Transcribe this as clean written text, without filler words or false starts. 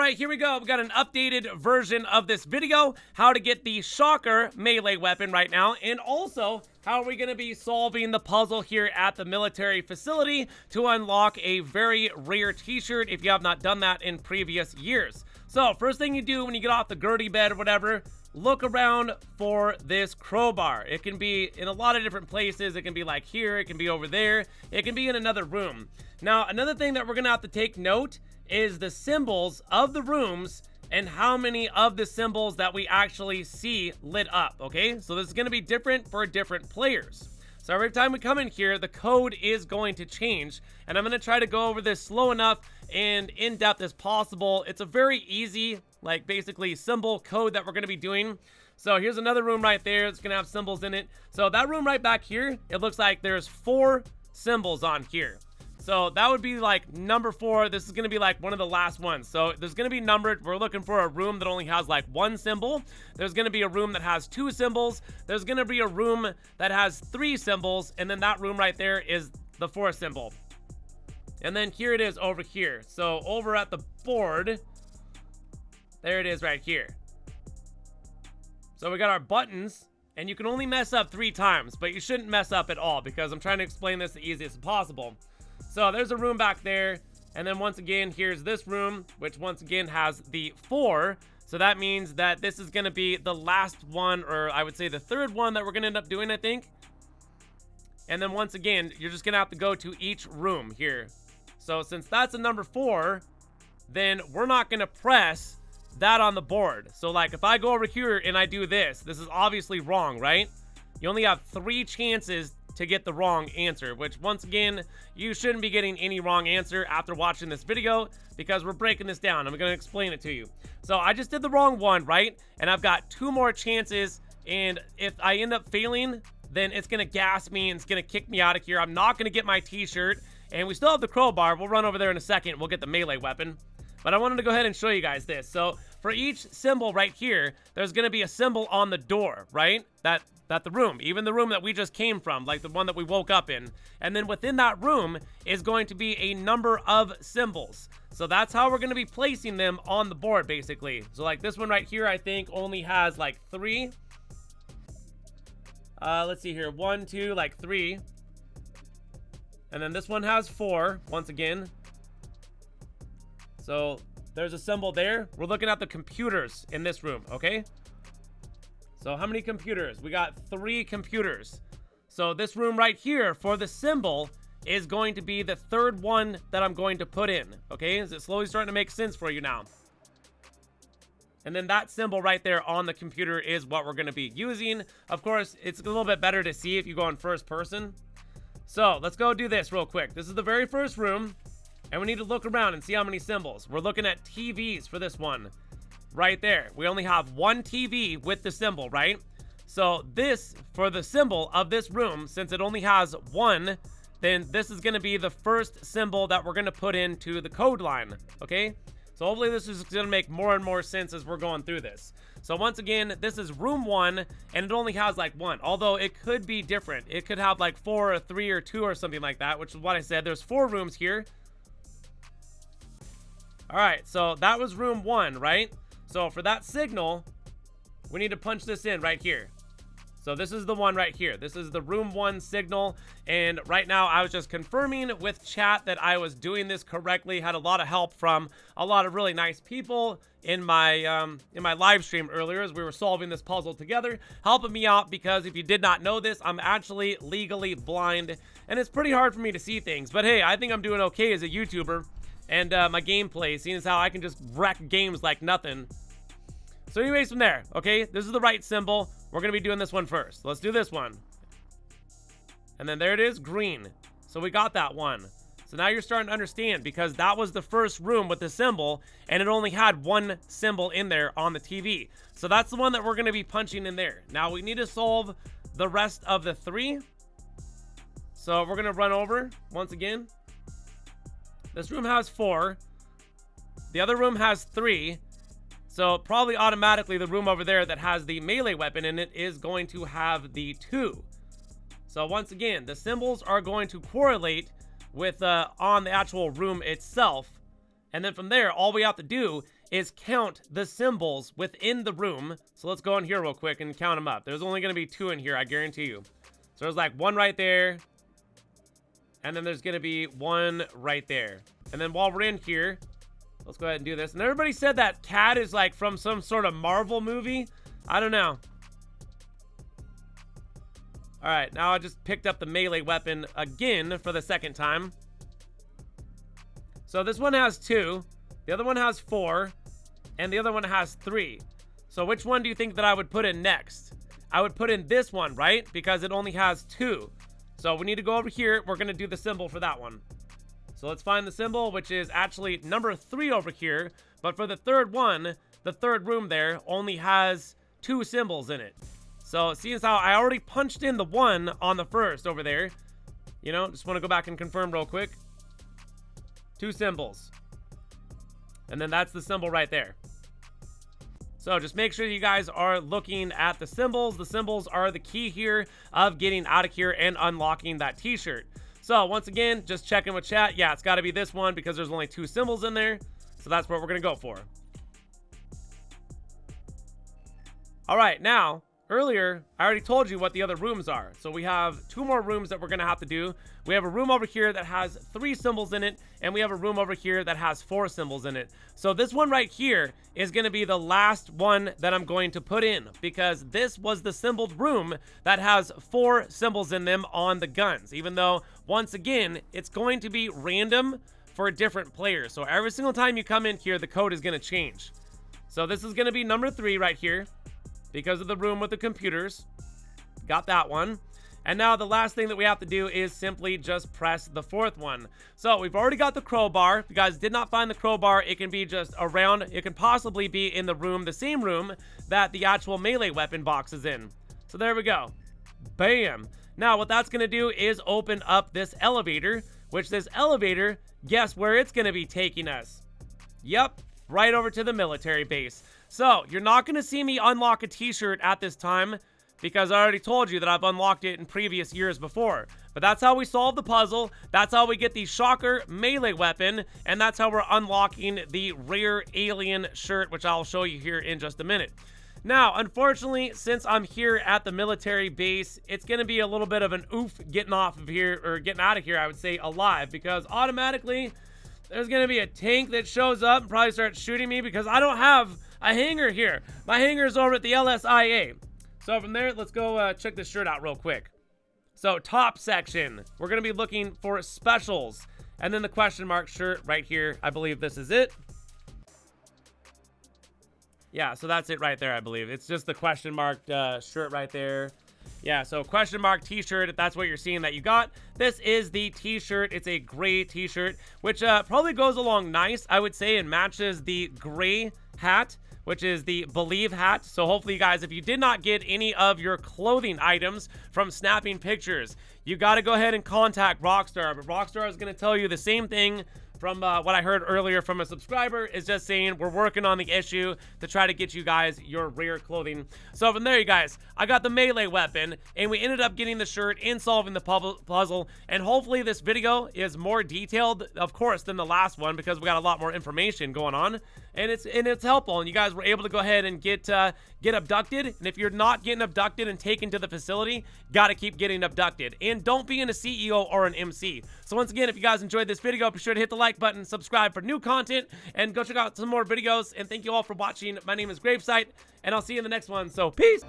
right, here we go. We got an updated version of this video, how to get the shocker melee weapon right now, and also how are we going to be solving the puzzle here at the military facility to unlock a very rare t-shirt if you have not done that in previous years. So first thing you do when you get off the Gertie bed or whatever, look around for this crowbar. It can be in a lot of different places. It can be like here, it can be over there, it can be in another room. Now, another thing that we're going to have to take note is the symbols of the rooms and how many of the symbols that we actually see lit up, okay? So this is going to be different for different players. So every time we come in here, the code is going to change, and I'm going to try to go over this slow enough and in-depth as possible. It's a very easy, like basically symbol code that we're going to be doing. So here's another room right there. It's going to have symbols in it. So that room right back here, it looks like there's 4 symbols on here. So that would be like number 4. This is going to be like one of the last ones. So there's going to be numbered. We're looking for a room that only has like 1 symbol. There's going to be a room that has 2 symbols. There's going to be a room that has 3 symbols. And then that room right there is the 4th symbol. And then here it is over here. So over at the board, there it is right here. So we got our buttons. And you can only mess up 3 times. But you shouldn't mess up at all because I'm trying to explain this the easiest possible. So there's a room back there, and then once again, here's this room, which once again has the 4. So that means that this is going to be the last one, or I would say the 3rd one that we're going to end up doing, I think. And then once again, you're just going to have to go to each room here. So since that's a number 4, then we're not going to press that on the board. So like if I go over here and I do this, this is obviously wrong, right? You only have 3 chances to get the wrong answer, which once again, you shouldn't be getting any wrong answer after watching this video because we're breaking this down. I'm going to explain it to you. So I just did the wrong one, right? And I've got 2 more chances, and if I end up failing, then it's going to gas me and it's going to kick me out of here. I'm not going to get my t-shirt, and we still have the crowbar. We'll run over there in a second. We'll get the melee weapon. But I wanted to go ahead and show you guys this. So for each symbol right here, there's going to be a symbol on the door, right? That the room, even the room that we just came from, like the one that we woke up in. And then within that room is going to be a number of symbols. So that's how we're going to be placing them on the board, basically. So like this one right here, I think only has like 3. Let's see here. 1, 2, like 3. And then this one has 4, once again. So there's a symbol there. We're looking at the computers in this room, okay? So how many computers? We got 3 computers. So this room right here for the symbol is going to be the 3rd one that I'm going to put in, okay? Is it slowly starting to make sense for you now? And then that symbol right there on the computer is what we're going to be using. Of course, it's a little bit better to see if you go in first person. So let's go do this real quick. This is the very first room. And we need to look around and see how many symbols. We're looking at TVs for this one. Right there. We only have 1 TV with the symbol, right? So this, for the symbol of this room, since it only has 1, then this is going to be the first symbol that we're going to put into the code line, okay? So hopefully this is going to make more and more sense as we're going through this. So once again, this is room 1, and it only has like 1, although it could be different. It could have like 4 or 3 or 2 or something like that, which is what I said. There's 4 rooms here. All right, so that was room 1, right? So for that signal, we need to punch this in right here. So this is the one right here. This is the room 1 signal. And right now I was just confirming with chat that I was doing this correctly. Had a lot of help from a lot of really nice people in my live stream earlier as we were solving this puzzle together, helping me out because if you did not know this, I'm actually legally blind and it's pretty hard for me to see things. But hey, I think I'm doing okay as a YouTuber. And my gameplay, seeing as how I can just wreck games like nothing. So anyways, from there, okay, this is the right symbol. We're going to be doing this one first. Let's do this one. And then there it is, green. So we got that one. So now you're starting to understand because that was the first room with the symbol and it only had 1 symbol in there on the TV. So that's the one that we're going to be punching in there. Now we need to solve the rest of the 3. So we're going to run over once again. This room has 4. The other room has 3. So probably automatically the room over there that has the melee weapon in it is going to have the 2. So once again, the symbols are going to correlate with on the actual room itself. And then from there, all we have to do is count the symbols within the room. So let's go in here real quick and count them up. There's only going to be 2 in here, I guarantee you. So there's like 1 right there. And then there's going to be 1 right there. And then while we're in here, let's go ahead and do this. And everybody said that cat is like from some sort of Marvel movie. I don't know. All right, now I just picked up the melee weapon again for the 2nd time. So this one has 2. The other one has 4. And the other one has 3. So which one do you think that I would put in next? I would put in this one, right? Because it only has 2. So we need to go over here. We're going to do the symbol for that one. So let's find the symbol, which is actually number 3 over here. But for the 3rd one, the 3rd room there only has 2 symbols in it. So seeing as how I already punched in the 1 on the 1st over there, you know, just want to go back and confirm real quick. 2 symbols. And then that's the symbol right there. So just make sure you guys are looking at the symbols. The symbols are the key here of getting out of here and unlocking that t-shirt. So once again, just checking with chat. Yeah, it's got to be this one because there's only 2 symbols in there. So that's what we're going to go for. All right, now, earlier, I already told you what the other rooms are. So we have 2 more rooms that we're going to have to do. We have a room over here that has 3 symbols in it, and we have a room over here that has 4 symbols in it. So this one right here is going to be the last one that I'm going to put in, because this was the symboled room that has 4 symbols in them on the guns, even though, once again, it's going to be random for different players. So every single time you come in here, the code is going to change. So this is going to be number 3 right here, because of the room with the computers. Got that one. And now the last thing that we have to do is simply just press the 4th one. So we've already got the crowbar. If you guys did not find the crowbar, it can be just around. It can possibly be in the room, the same room that the actual melee weapon box is in. So there we go. Bam. Now what that's going to do is open up this elevator, which this elevator, guess where it's going to be taking us? Yep, right over to the military base. So you're not going to see me unlock a t-shirt at this time, because I already told you that I've unlocked it in previous years before. But that's how we solve the puzzle. That's how we get the shocker melee weapon. And that's how we're unlocking the rare alien shirt, which I'll show you here in just a minute. Now, unfortunately, since I'm here at the military base, it's going to be a little bit of an oof getting off of here, or getting out of here, I would say, alive. Because automatically, there's going to be a tank that shows up and probably starts shooting me because I don't have a hangar here. My hangar is over at the LSIA. So from there, let's go check this shirt out real quick. So top section, we're going to be looking for specials. And then the question mark shirt right here. I believe this is it. Yeah, so that's it right there, I believe. It's just the question mark shirt right there. Yeah, so question mark t-shirt, if that's what you're seeing that you got. This is the t-shirt. It's a gray t-shirt, which probably goes along nice, I would say, and matches the gray hat, which is the Believe hat. So hopefully, you guys, if you did not get any of your clothing items from snapping pictures, you got to go ahead and contact Rockstar. But Rockstar is going to tell you the same thing from what I heard earlier from a subscriber, is just saying we're working on the issue to try to get you guys your rare clothing. So from there, you guys, I got the melee weapon, and we ended up getting the shirt and solving the puzzle. And hopefully this video is more detailed, of course, than the last one, because we got a lot more information going on, and it's helpful. And you guys were able to go ahead and get abducted. And if you're not getting abducted and taken to the facility, got to keep getting abducted. And don't be in a CEO or an MC. So once again, if you guys enjoyed this video, be sure to hit the like button, subscribe for new content, and go check out some more videos. And thank you all for watching. My name is GRAVESIGHT, and I'll see you in the next one. So peace.